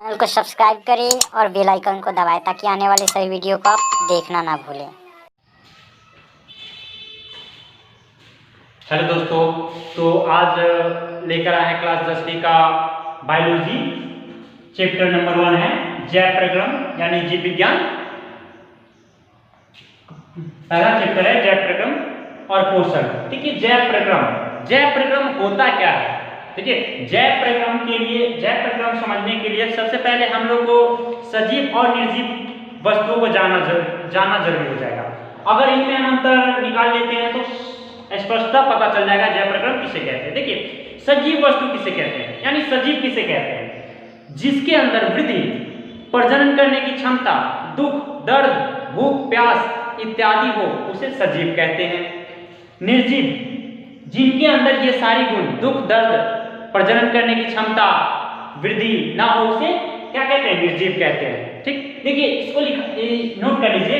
Channel को subscribe करें और बेल आइकन को दबाएं ताकि आने वाले सभी वीडियो को आप देखना ना भूलें। हेलो दोस्तों, तो आज लेकर आए हैं क्लास 10वीं का बायोलॉजी। चैप्टर नंबर 1 है जैव प्रक्रम यानी जीव विज्ञान। पहला चैप्टर है जैव प्रक्रम और पोषण। ठीक है, जैव प्रक्रम होता क्या है? देखिए, जैव प्रक्रम समझने के लिए सबसे पहले हम लोग को सजीव और निर्जीव वस्तुओं को जानना जरूरी हो जाएगा। अगर इनमें हम अंतर निकाल लेते हैं तो स्पष्टता पता चल जाएगा जैव प्रक्रम किसे कहते हैं। देखिए, सजीव वस्तु किसे कहते हैं यानी सजीव किसे कहते हैं? जिसके अंदर वृद्धि, प्रजनन करने की क्षमता, दुख, दर्द, भूख, प्यास इत्यादि हो उसे सजीव कहते हैं। निर्जीव, जिनके अंदर ये सारी गुण दुख, दर्द, प्रजनन करने की क्षमता, वृद्धि ना हो उसे क्या कहते हैं? निर्जीव कहते हैं। ठीक, देखिए इसको नोट कर लीजिए,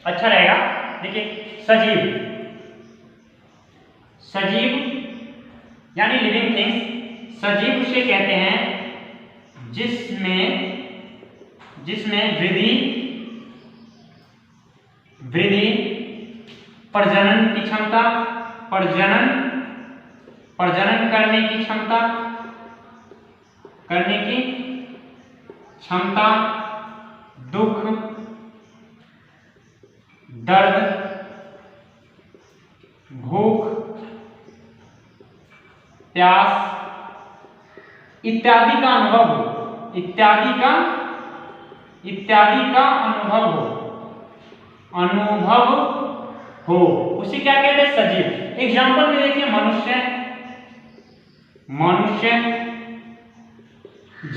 अच्छा रहेगा। देखिए, सजीव यानी लिविंग थिंग्स, सजीव उसे कहते हैं जिसमें वृद्धि, प्रजनन की क्षमता, प्रजनन करने की क्षमता, दुख, दर्द, भूख, प्यास इत्यादि का अनुभव हो उसे क्या कहते हैं? सजीव। एग्जाम्पल में देखिए, मनुष्य,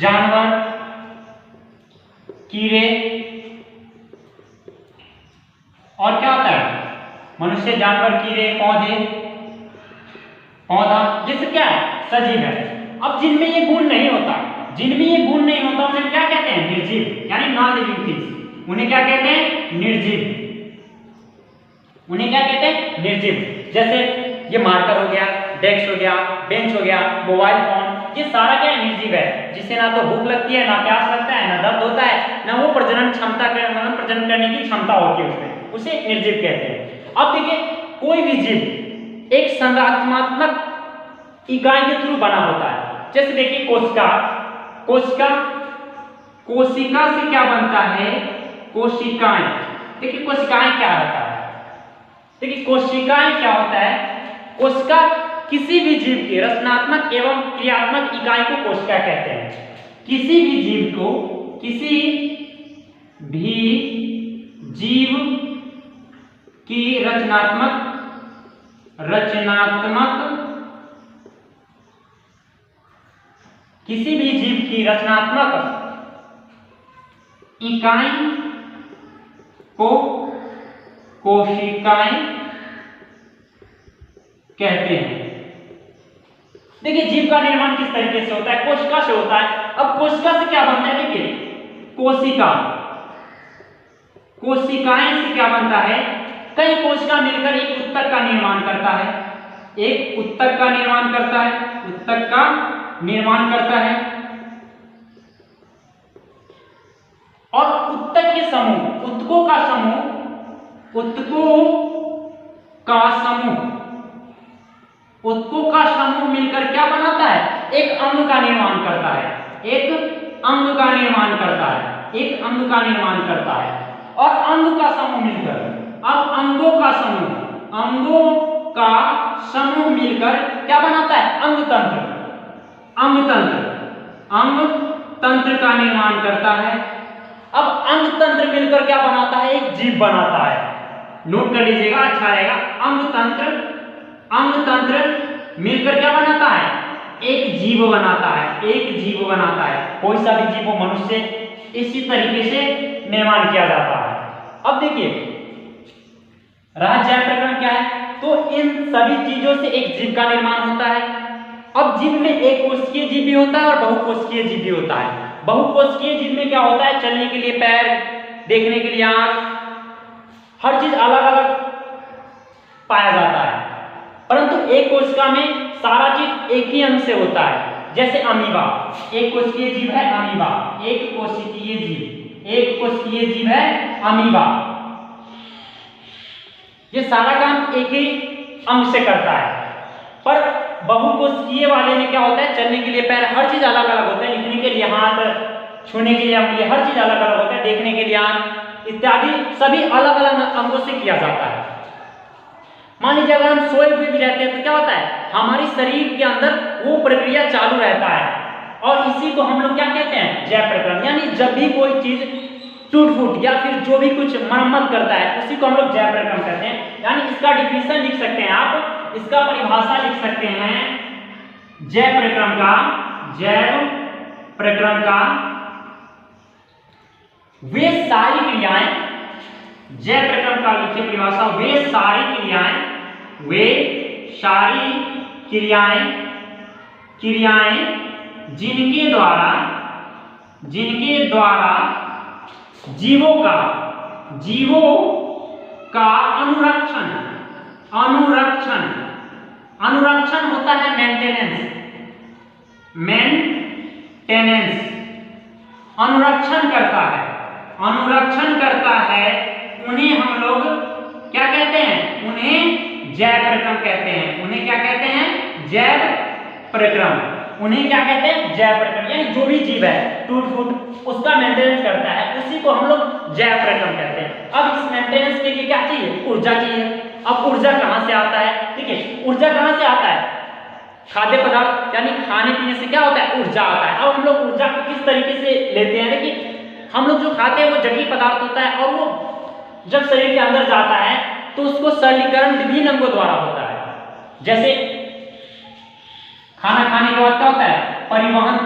जानवर, कीड़े और क्या होता है? मनुष्य, जानवर, कीड़े, पौधा, ये सब क्या है? सजीव है। अब जिनमें ये गुण नहीं होता उन्हें क्या कहते हैं? निर्जीव यानी नॉन लिविंग थिंग्स। उन्हें क्या कहते हैं? निर्जीव। जैसे ये मार्कर हो गया, डेस्क हो गया, बेंच हो गया, मोबाइल फोन, ये सारा क्या है? निर्जीव है, जिससे ना तो भूख लगती है, ना प्यास लगता है, ना दर्द होता है, ना वो प्रजनन करने की क्षमता होती है उसमें, उसे निर्जीव कहते हैं। अब देखिए, कोई भी जीव एक संरचनात्मक इकाई के थ्रू बना होता है। जैसे देखिए, कोशिका से क्या बनता है? कोशिकाएं। देखिए, कोशिकाएं क्या होता है? देखिए, कोशिकाएं क्या होता है? कोशिका किसी भी जीव की रचनात्मक एवं क्रियात्मक इकाई को कोशिका कहते हैं। किसी भी जीव की रचनात्मक इकाई को कोशिकाएं कहते हैं। देखिए, जीव का निर्माण किस तरीके से होता है? कोशिका से होता है। अब कोशिका से क्या बनता है? देखिए, कोशिकाएं से क्या बनता है? कई कोशिका मिलकर एक उत्तक का निर्माण करता है। उत्तक का निर्माण करता है और उत्तकों का समूह मिलकर क्या बनाता है? एक अंग का निर्माण करता है। और अंग का समूह मिलकर, अब अंगों का समूह मिलकर क्या बनाता है? अंग तंत्र का निर्माण करता है। अब अंग तंत्र मिलकर क्या बनाता है? एक जीव बनाता है। नोट कर लीजिएगा, अच्छा रहेगा। अंग तंत्र मिलकर क्या बनाता है? एक जीव बनाता है। कोई सा भी जीव हो, मनुष्य, इसी तरीके से निर्माण किया जाता है। अब देखिए, जैव प्रक्रम क्या है? तो इन सभी चीजों से एक जीव का निर्माण होता है। अब जीव में एक कोशिकीय जीव भी होता है और बहुकोशिकीय जीव भी होता है। बहुकोशिकीय जीव में क्या होता है? चलने के लिए पैर, देखने के लिए आंख, हर चीज अलग अलग पाया जाता है। परंतु एक कोशिका में सारा चीज एक ही अंग से होता है। जैसे अमीबा, एक कोशिकीय जीव है अमीबा, एक कोशिकीय जीव, एक कोशिकीय जीव है अमीबा। ये सारा काम एक ही अंग से करता है। पर बहुकोशिकीय वाले में क्या होता है, चलने के लिए पैर, हर चीज अलग अलग होता है, लिखने के लिए हाथ, छूने के लिए उंगली, हर चीज अलग अलग होता है, देखने के लिए आंख इत्यादि सभी अलग अलग अंगों से किया जाता है। मान लीजिए अगर हम सोए हुए भी रहते हैं तो क्या होता है, हमारी शरीर के अंदर वो प्रक्रिया चालू रहता है और इसी को हम लोग क्या कहते हैं, जय प्रक्रम। यानी जब भी कोई चीज टूट फूट या फिर जो भी कुछ मरम्मत करता है उसी को हम लोग जय प्रक्रम कहते हैं। यानी इसका डिफिनेशन लिख सकते हैं आप, इसका परिभाषा लिख सकते हैं जय प्रक्रम का, जैव प्रक्रम का वे सारी क्रियाएं, जय प्रक्रम का लिखिए परिभाषा, वे सारी क्रियाएं, वे सारी क्रियाएं, क्रियाएं जिनके द्वारा जीवों का अनुरक्षण, अनुरक्षण होता है मेंटेनेंस, अनुरक्षण करता है, उन्हें हम लोग क्या कहते हैं, उन्हें जैव प्रक्रम कहते हैं। उन्हें क्या कहते हैं, जैव प्रक्रम। उन्हें क्या कहते हैं, जैव प्रक्रम। यानी जो भी जीव है टूट फूट उसका मेंटेनेंस करता है, उसी को हम लोग जैव प्रक्रम कहते हैं। अब इस मेंटेनेंस के लिए क्या चाहिए, ऊर्जा चाहिए। अब ऊर्जा कहाँ से आता है, ठीक है, ऊर्जा कहाँ से आता है, खाद्य पदार्थ यानी खाने पीने से क्या होता है, ऊर्जा आता है। अब हम लोग ऊर्जा को किस तरीके से लेते हैं, देखिए हम लोग जो खाते हैं वो जटिल पदार्थ होता है और वो जब शरीर के अंदर जाता है तो उसको सरलीकरण विभिन्न अंगों द्वारा होता है। जैसे खाना खाने के बाद क्या होता है, परिवहन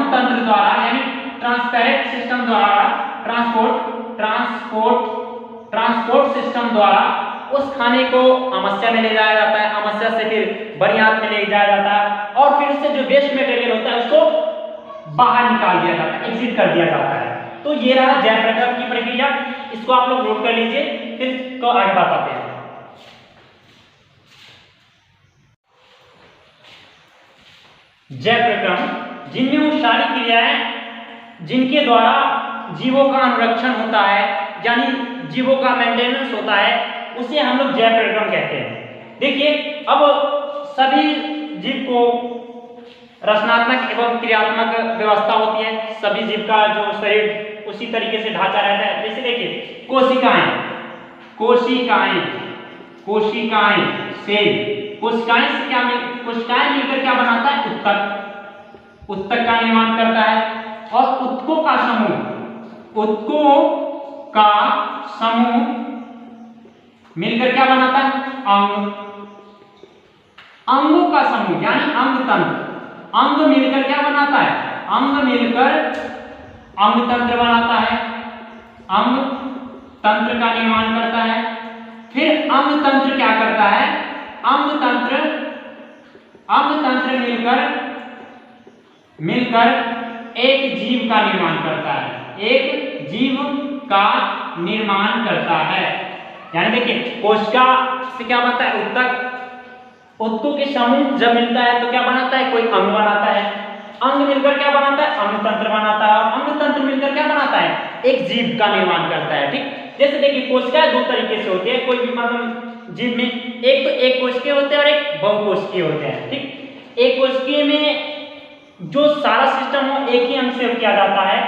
तंत्र द्वारा यानी ट्रांसपेरेंट सिस्टम द्वारा, ट्रांसपोर्ट सिस्टम द्वारा उस खाने को आमाशय में ले जाया जाता है, आमाशय से फिर बनियाद में ले जाया जाता है और फिर उससे जो वेस्ट मटेरियल होता है उसको बाहर निकाल दिया जाता है, एग्जिट कर दिया जाता है। तो ये रहा जैव प्रक्रम की प्रक्रिया, इसको आप लोग नोट कर लीजिए, फिर इसको आगे बताते हैं। जैव प्रक्रम जिनमें वो सारी क्रियाएं जिनके द्वारा जीवों का अनुरक्षण होता है यानी जीवों का मेंटेनेंस होता है, उसे हम लोग जैव प्रक्रम कहते हैं। देखिए अब सभी जीव को रचनात्मक एवं क्रियात्मक व्यवस्था होती है, सभी जीव का जो शरीर उसी तरीके से ढांचा रहता है। जैसे देखिए कोशिकाएं सेल, कोशिकाएं से क्या कोशिकाएं मिलकर क्या बनाता है, उत्तक का निर्माण करता है और उत्तकों का समूह मिलकर क्या बनाता है, अंगों का समूह यानी अंग मिलकर क्या बनाता है, अंग मिलकर अंग तंत्र बनाता है, अंग तंत्र का निर्माण करता है। फिर अंग तंत्र क्या करता है, अंग तंत्र मिलकर एक जीव का निर्माण करता है, एक जीव का निर्माण करता है। यानी देखिए कोशिका से क्या बनता है, उत्तकों के समूह जब मिलता है तो क्या बनाता है, कोई अंग बनाता है, अंग मिलकर क्या बनाता है, अंग तंत्र बनाता है और अंग तंत्र मिलकर क्या बनाता है, एक जीव का निर्माण करता है। ठीक, जैसे देखिए कोशिकाएं दो तरीके से होती है, कोई भी मतलब जीव में एक तो एक कोशिकीय होते हैं और एक बहुकोशिकीय होते हैं। ठीक, एक कोशिकीय में जो सारा सिस्टम हो एक ही अंग से किया जाता है,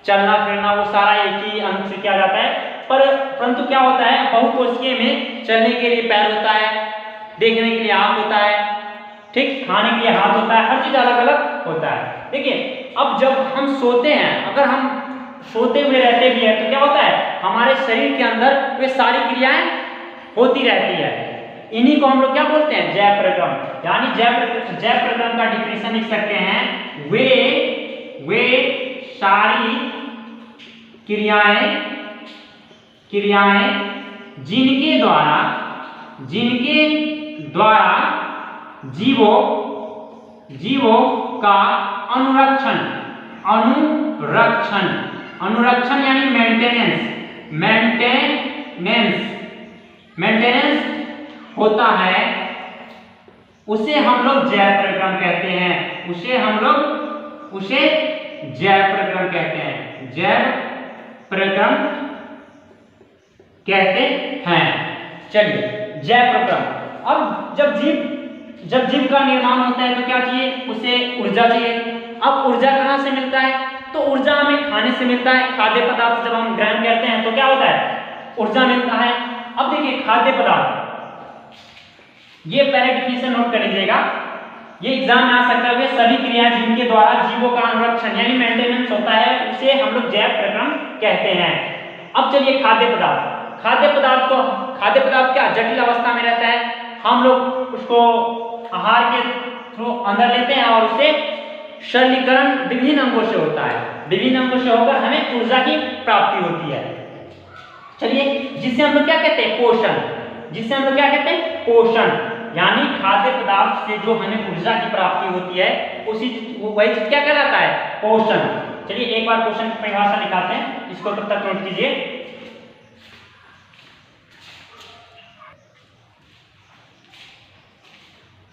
चलना फिरना वो सारा एक ही अंग से किया जाता है। परंतु क्या होता है, बहुकोशिकीय में चलने के लिए पैर होता है, देखने के लिए आंख होता है, ठीक, खाने के लिए हाथ होता है, हर चीज अलग अलग होता है। देखिए अब जब हम सोते हैं, अगर हम सोते हुए रहते भी हैं तो क्या होता है, हमारे शरीर के अंदर वे सारी क्रियाएं होती रहती है। इन्हीं को हम लोग क्या बोलते हैं, जैव प्रक्रम। यानी जैव प्रक्रम का डिफिनेशन लिख सकते हैं, वे सारी क्रियाएं जिनके द्वारा जीवों का अनुरक्षण यानी मेंटेनेंस होता है, उसे हम लोग जैव प्रक्रम कहते हैं। उसे जैव प्रक्रम कहते हैं, जैव प्रक्रम कहते हैं। चलिए, जैव प्रक्रम। अब जब जीव का निर्माण होता है तो क्या चाहिए, उसे ऊर्जा चाहिए। अब ऊर्जा कहाँ से मिलता है, तो ऊर्जा हमें खाने से मिलता है। खाद्य पदार्थ जब हम ग्रहण करते हैं तो क्या होता है, ऊर्जा मिलता है। अब देखिए, खाद्य पदार्थ, ये पहले डिफिनेशन नोट कर लीजिएगा, ये एग्जाम में आ सकता है। सभी क्रियाएं जिनके द्वारा जीवों का अनुरक्षण यानी मेंटेनेंस होता है, उसे हम लोग जैव प्रक्रम कहते हैं। अब चलिए, खाद्य पदार्थ क्या जटिल अवस्था में रहता है, हम लोग उसको आहार के थ्रू अंदर लेते हैं और उसे सरलीकरण विभिन्न अंगों से होता है, विभिन्न अंगों से होकर हमें ऊर्जा की प्राप्ति होती है। चलिए, जिससे हम लोग क्या कहते हैं, पोषण, यानी खाद्य पदार्थ से जो हमें ऊर्जा की प्राप्ति होती है वही चीज क्या कहलाता है, पोषण। चलिए, एक बार पोषण की परिभाषा निकालते हैं, इसको तब तक नोट कीजिए।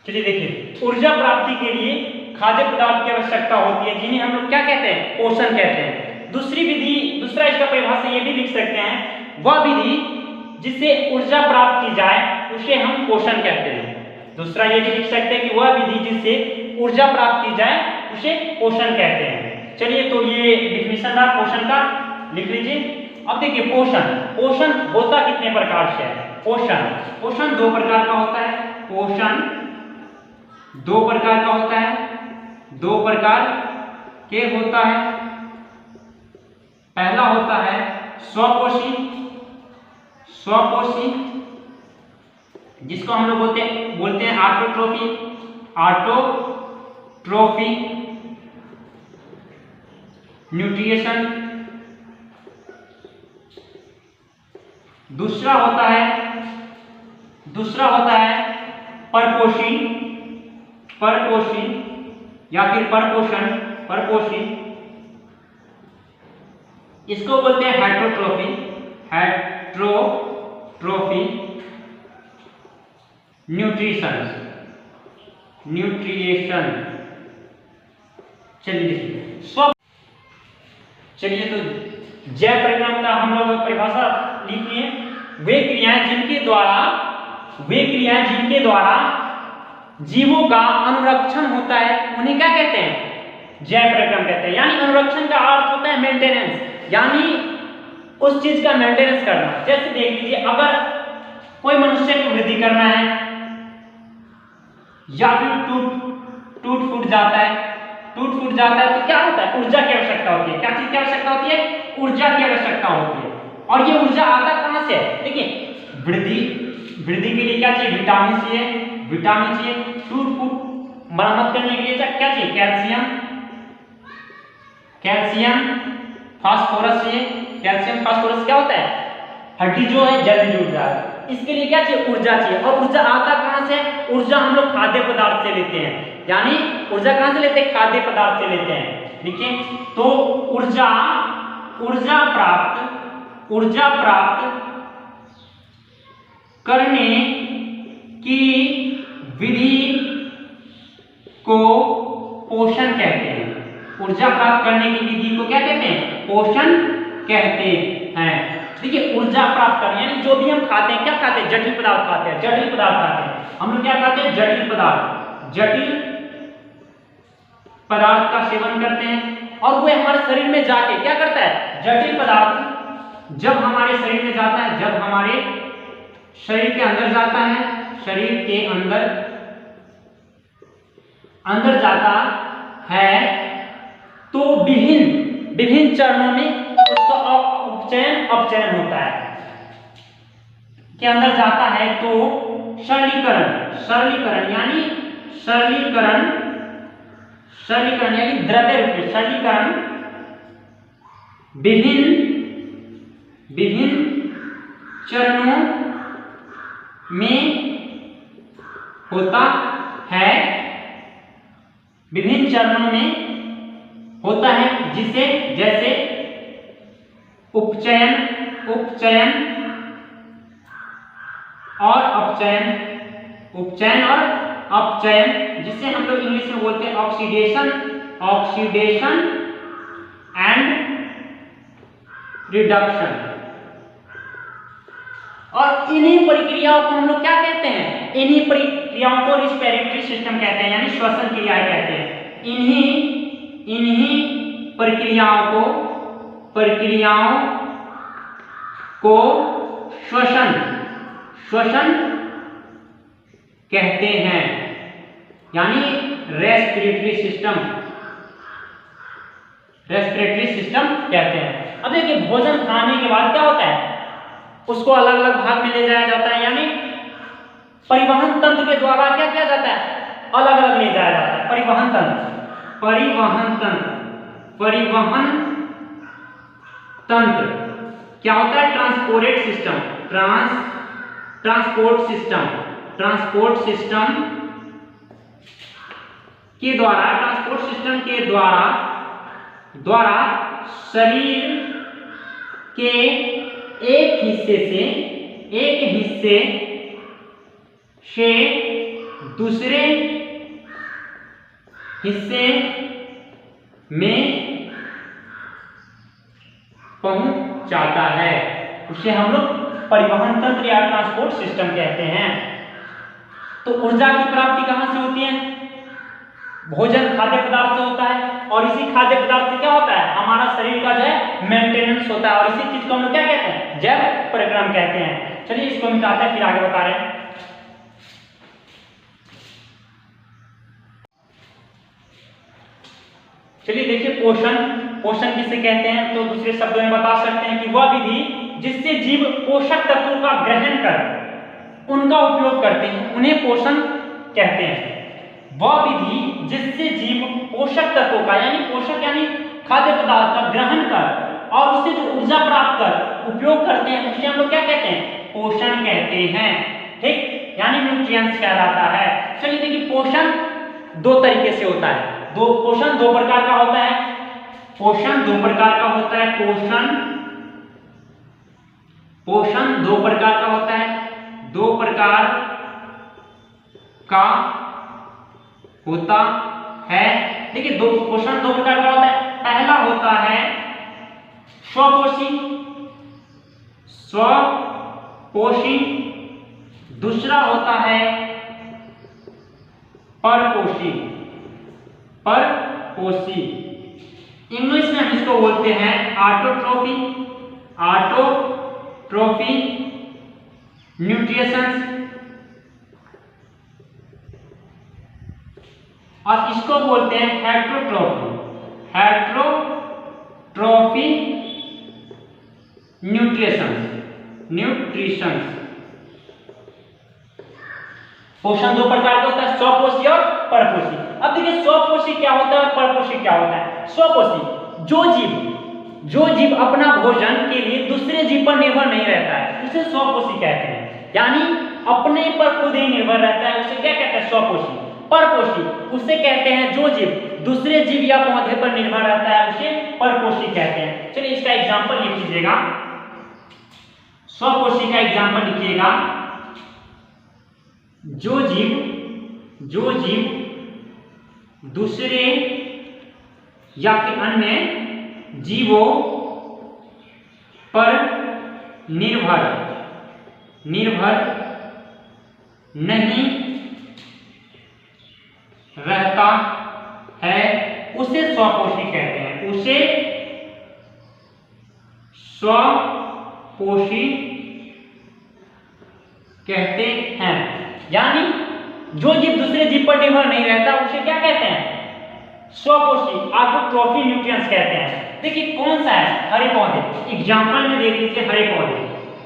चलिए देखिए, ऊर्जा प्राप्ति के लिए खाद्य पदार्थ की आवश्यकता होती है, जिन्हें हम लोग क्या कहते हैं, पोषण कहते हैं। दूसरा इसका परिभाषा ये भी लिख सकते हैं, वह विधि जिससे ऊर्जा प्राप्त की जाए उसे हम पोषण कहते हैं। दूसरा ये भी लिख सकते हैं कि वह विधि जिससे ऊर्जा प्राप्त की जाए उसे पोषण कहते हैं। चलिए, तो ये डिफिनेशन था पोषण का, लिख लीजिए। अब देखिए, पोषण होता कितने प्रकार से है, पोषण दो प्रकार का होता है। पोषण दो प्रकार का होता है, दो प्रकार के होता है। पहला होता है स्वपोषी, जिसको हम लोग बोलते हैं ऑटोट्रोफी न्यूट्रिशन। दूसरा होता है परपोषी या फिर परपोषी, इसको बोलते हैं हेट्रोट्रोफी न्यूट्रिशन। चलिए, तो जैव प्रक्रम का हम लोग परिभाषा लिख लिए। वे क्रियाएं जिनके द्वारा जीवों का अनुरक्षण होता है उन्हें क्या कहते हैं, जैव प्रक्रम कहते हैं। यानी अनुरक्षण का अर्थ होता है मेंटेनेंस, यानी उस चीज का मेंटेनेंस करना। जैसे देख लीजिए, अगर कोई मनुष्य की वृद्धि करना है या फिर टूट फूट जाता है तो क्या होता है, ऊर्जा की आवश्यकता होती है। क्या चीज की आवश्यकता होती है, ऊर्जा की आवश्यकता होती है। और ये ऊर्जा आता कहां से है, देखिए, वृद्धि के लिए क्या चाहिए, विटामिन चाहिए। टूट फूट मरम्मत करने के लिए क्या चाहिए, कैल्शियम फास्फोरस चाहिए। कैल्शियम फास्फोरस क्या होता है, हड्डी जो है जल्दी जुड़ जाए, इसके लिए क्या चाहिए, ऊर्जा चाहिए। और ऊर्जा आता कहां से, ऊर्जा हम लोग खाद्य पदार्थ से लेते हैं। यानी ऊर्जा कहां से लेते हैं, खाद्य पदार्थ से लेते हैं। देखिए, तो ऊर्जा प्राप्त करने की विधि को पोषण कहते हैं। ऊर्जा प्राप्त करने की विधि को क्या कहते हैं, पोषण कहते हैं। देखिए, ऊर्जा प्राप्त करने यानी जो भी हम खाते हैं, क्या खाते हैं, जटिल पदार्थ खाते हैं। हम लोग क्या खाते हैं, जटिल पदार्थ का सेवन करते हैं। और वो हमारे शरीर में जाके क्या करता है, जटिल पदार्थ जब हमारे शरीर में जाता है, जब हमारे शरीर के अंदर जाता है, शरीर के अंदर जाता है, तो विभिन्न चरणों में उसका अपचयन होता है। के अंदर जाता है तो सरलीकरण यानी द्रव्य रूप में सरलीकरण विभिन्न चरणों में होता है, जिसे जैसे उपचयन और अपचयन, जिसे हम लोग इंग्लिश में बोलते हैं ऑक्सीडेशन, ऑक्सीडेशन एंड रिडक्शन। और इन्हीं प्रक्रियाओं को हम लोग क्या कहते हैं, इन्हीं प्रक्रियाओं को रिस्पिरेटरी सिस्टम कहते हैं, यानी श्वसन क्रियाएं कहते हैं। इन्हीं प्रक्रियाओं को श्वसन कहते हैं, यानी रेस्पिरेटरी सिस्टम कहते हैं। अब देखिए भोजन खाने के बाद क्या होता है, उसको अलग अलग भाग में ले जाया जाता है, यानी परिवहन तंत्र के द्वारा क्या किया जाता है, अलग अलग ले जाया जाता है। परिवहन तंत्र क्या होता है, ट्रांसपोर्ट सिस्टम के द्वारा शरीर के एक हिस्से से दूसरे हिस्से में पहुंचाता है, उसे हम लोग परिवहन तंत्र या ट्रांसपोर्ट सिस्टम कहते हैं। तो ऊर्जा की प्राप्ति कहां से होती है, भोजन खाद्य पदार्थ से होता है, और इसी खाद्य पदार्थ से क्या होता है, हमारा शरीर का जो है मेंटेनेंस होता है, और इसी चीज को हम लोग क्या कहते हैं, जैव परिक्रम कहते हैं। चलिए इसको मिटाते हैं, फिर आगे बता रहे हैं। चलिए देखिए पोषण किसे कहते हैं, तो दूसरे शब्दों में बता सकते हैं कि वह विधि जिससे जीव पोषक तत्वों का ग्रहण कर उनका उपयोग करते हैं, उन्हें पोषण कहते हैं। वह विधि जिससे जीव पोषक तत्वों का, यानी पोषक यानी खाद्य पदार्थ का ग्रहण कर और उससे जो ऊर्जा प्राप्त कर उपयोग करते हैं, उसे हम लोग क्या कहते हैं, पोषण कहते हैं। ठीक, यानी न्यूट्रिएंट्स कहलाता है। चलिए देखिए पोषण दो तरीके से होता है, पोषण दो प्रकार का होता है, पोषण दो प्रकार का होता है, दो प्रकार का होता है। देखिए पोषण दो प्रकार का होता है। पहला होता है स्वपोषी, दूसरा होता है परपोषी। इंग्लिश में हम इसको बोलते हैं ऑटोट्रोफी न्यूट्रिशंस, और इसको बोलते हैं हेट्रोट्रोफी न्यूट्रिशंस। पोषण दो प्रकार का होता है, स्वपोषी और परपोषी। अब देखिए स्वपोषी क्या होता है और परपोषी क्या होता है। स्वपोषी जो जीव अपना भोजन के लिए दूसरे जीव पर निर्भर नहीं रहता है, उसे स्वपोषी कहते हैं, यानी अपने पर खुद ही निर्भर रहता है, उसे क्या कहते हैं, स्वपोषी। परपोषी उसे कहते हैं जो जीव दूसरे जीव या पौधे पर निर्भर रहता है, उसे परपोषी कहते हैं। चलिए इसका एग्जांपल लिख लीजिएगा, स्वपोषी का एग्जांपल लिखिएगा। जो जीव दूसरे या फिर अन्य जीवों पर निर्भर नहीं रहता है, उसे स्वपोषी कहते हैं, उसे स्वपोषी कहते हैं। यानी जो जीव दूसरे जीव पर निर्भर नहीं रहता, उसे क्या कहते हैं, स्वपोषी ऑटोट्रोफी न्यूट्रिएंट्स कहते हैं। देखिए कौन सा है, हरे पौधे। एग्जांपल में देख लीजिए, हरे पौधे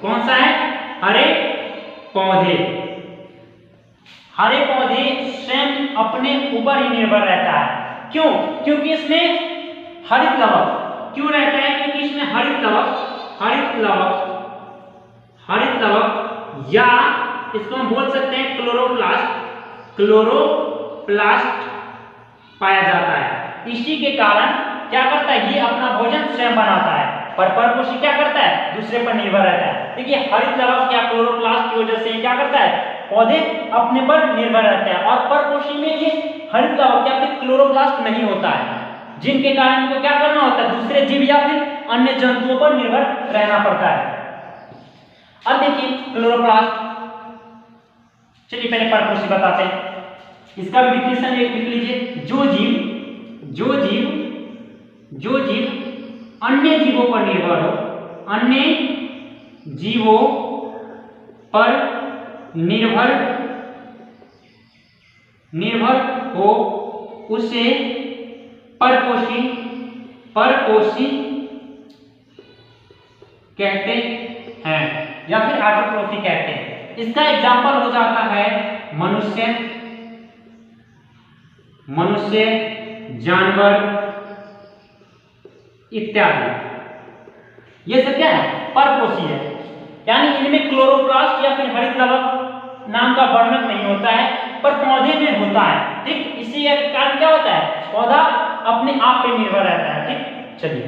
कौन सा है, हरे पौधे। हरे पौधे स्वयं अपने ऊपर ही निर्भर रहता है। क्यों? क्योंकि इसमें हरित लवक क्यों रहता है, क्योंकि इसमें हरित लवक या इसको हम बोल सकते हैं क्लोरोप्लास्ट पाया जाता है। इसी के कारण क्या करता है, ये अपना भोजन स्वयं बनाता है, पर परपोषी क्या करता है, दूसरे पर निर्भर रहता है। देखिए हरित लवक या क्लोरोप्लास्ट की वजह से क्या करता है, पौधे अपने पर निर्भर रहते हैं और परपोषी में ये हरित लवक या फिर क्लोरोप्लास्ट नहीं होता है, जिनके कारण इनको क्या करना होता है, दूसरे जीव या फिर अन्य जंतुओं पर निर्भर रहना पड़ता है। अब देखिए क्लोरोप्लास्ट, चलिए पहले परपोषी बताते हैं, इसका भी डिफिनेशन लिख लीजिए। जो जीव अन्य जीवों पर निर्भर हो, अन्य जीवों पर निर्भर हो उसे परपोषी कहते हैं या फिर ऑटोट्रॉफी कहते हैं। इसका एग्जाम्पल हो जाता है मनुष्य, जानवर इत्यादि। ये सब क्या है, परपोषी है, यानी इनमें क्लोरोप्लास्ट या फिर हरित लवक नाम का वर्णक नहीं होता है, पर पौधे में होता है। ठीक, इसी के कारण क्या होता है, पौधा अपने आप पे निर्भर रहता है। ठीक, चलिए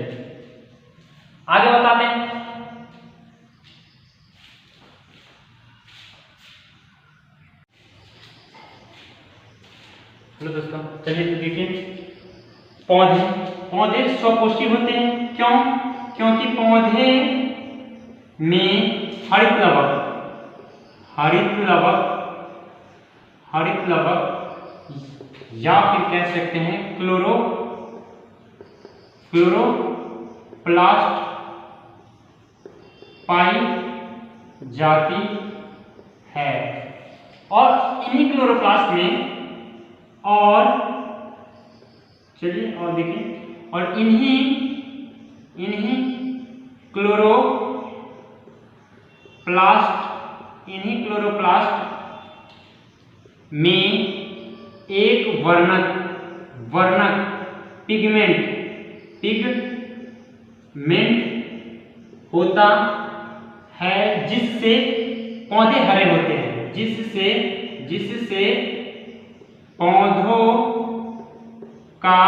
आगे बताते हैं। हेलो दोस्तों, चलिए तो देखिए, पौधे स्वपोषी होते हैं। क्यों? क्योंकि पौधे में हरित लवक या फिर कह सकते हैं क्लोरोप्लास्ट पाई जाती है और इन्हीं क्लोरोप्लास्ट में और चलिए और देखें, और इन्हीं क्लोरोप्लास्ट में एक वर्णक पिगमेंट होता है, जिससे पौधे हरे होते हैं, जिससे पौधों का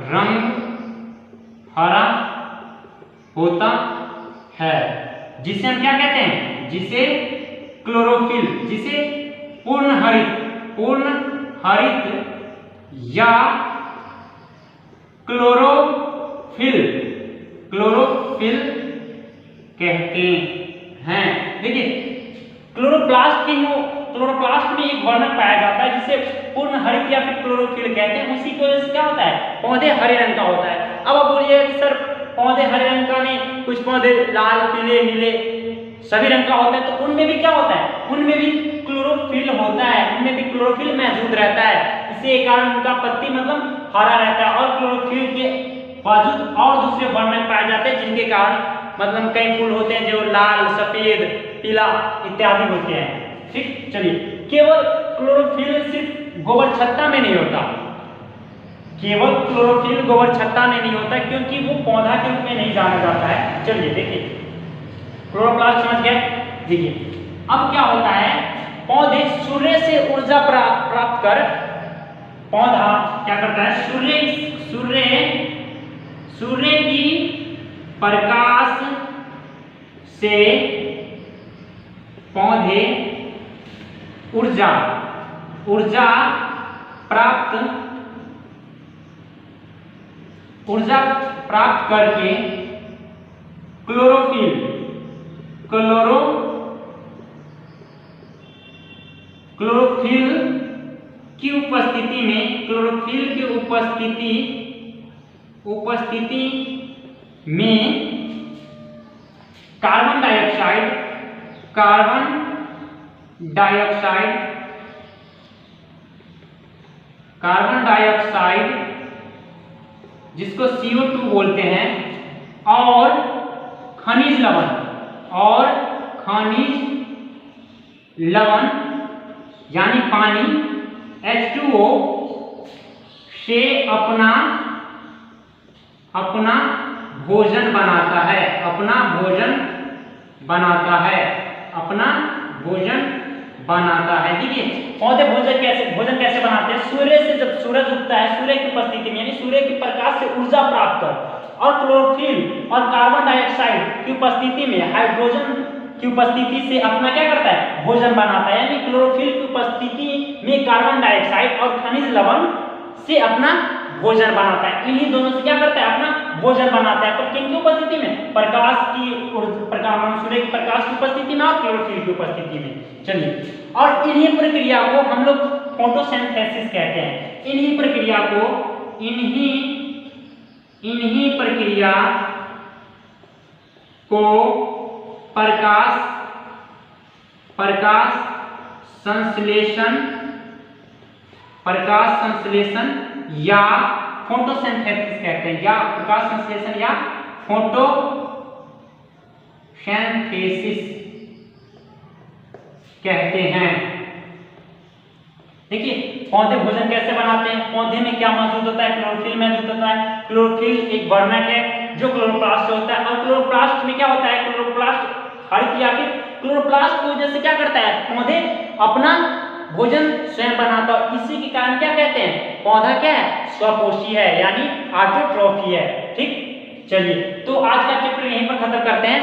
रंग हरा होता है, जिसे हम क्या कहते हैं, जिसे क्लोरोफिल, जिसे पूर्ण हरित या क्लोरोफिल कहते हैं। देखिए, क्लोरोप्लास्ट में एक वर्णक पाया जाता है जिसे पूर्ण हरित या फिर क्लोरोफिल कहते हैं। उसी की वजह से क्या होता है, पौधे हरे रंग का होता है। अब आप बोलिए कि सर पौधे हरे रंग का नहीं, कुछ पौधे लाल, पीले, नीले सभी रंग का होता है, तो उनमें भी क्या होता है, उनमें भी क्लोरोफिल होता है, उनमें भी क्लोरोफिल मौजूद रहता है। इसी कारण उनका पत्ती मतलब हरा रहता है और क्लोरोफिल के बावजूद और दूसरे वर्णक पाए जाते हैं, जिनके कारण मतलब कई फूल होते हैं जो लाल, सफेद, पीला इत्यादि होते हैं। ठीक, चलिए, केवल क्लोरोफिल सिर्फ गोबर छत्ता में नहीं होता, केवल क्लोरोफिल गोबर छत्ता में नहीं होता, क्योंकि वो पौधा के रूप में नहीं जाना जाता है। चलिए देखिए, क्लोरोप्लास्ट समझ गए। देखिए अब क्या होता है, पौधे सूर्य से ऊर्जा प्राप्त कर, पौधा क्या करता है, सूर्य की प्रकाश से पौधे ऊर्जा प्राप्त करके क्लोरोफिल की उपस्थिति में कार्बन डाइऑक्साइड जिसको CO2 बोलते हैं, और खनिज लवण यानी पानी H2O से अपना भोजन बनाता है। देखिए पौधे भोजन कैसे बनाते हैं, सूर्य से जब सूरज उगता है, सूर्य की उपस्थिति में यानी सूर्य के प्रकाश से ऊर्जा प्राप्त कर, और क्लोरोफिल और कार्बन डाइऑक्साइड की उपस्थिति में हाइड्रोजन की उपस्थिति से अपना क्या करता है, भोजन बनाता है। यानी क्लोरोफिल की उपस्थिति में कार्बन डाइऑक्साइड और खनिज लवण से अपना भोजन बनाता है। इन्हीं दोनों से क्या करता है, अपना भोजन बनाता है। तो किनकी उपस्थिति में, प्रकाश की सूर्य के प्रकाश की उपस्थिति में और क्लोरोफिल की उपस्थिति में। चलिए, और इन्हीं प्रक्रिया को हम लोग फोटोसिंथेसिस कहते हैं। इन्हीं प्रक्रिया को प्रकाश संश्लेषण या फोटोसिंथेसिस कहते हैं, या प्रकाश संश्लेषण या फोटोसिंथेसिस कहते हैं। देखिए, पौधे भोजन कैसे बनाते हैं, पौधे में क्या मौजूद होता है, क्लोरोफिल मौजूद होता है। क्लोरोफिल एक वर्णक है जो क्लोरोप्लास्ट से होता है, और क्लोरोप्लास्ट में क्या होता है, क्लोरोप्लास्ट हर्क या फिर क्लोरोप्लास्ट की वजह से क्या करता है, पौधे अपना भोजन स्वयं बनाता है। इसी के कारण क्या कहते हैं, पौधा क्या है, स्वपोषी है, यानी ऑटोट्रॉफी है। ठीक, चलिए, तो आज का चैप्टर यहीं पर खत्म करते हैं।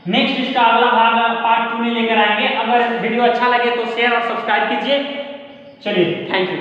नेक्स्ट इसका अगला भाग पार्ट 2 में लेकर आएंगे। अगर वीडियो अच्छा लगे तो शेयर और सब्सक्राइब कीजिए। चलिए, थैंक यू।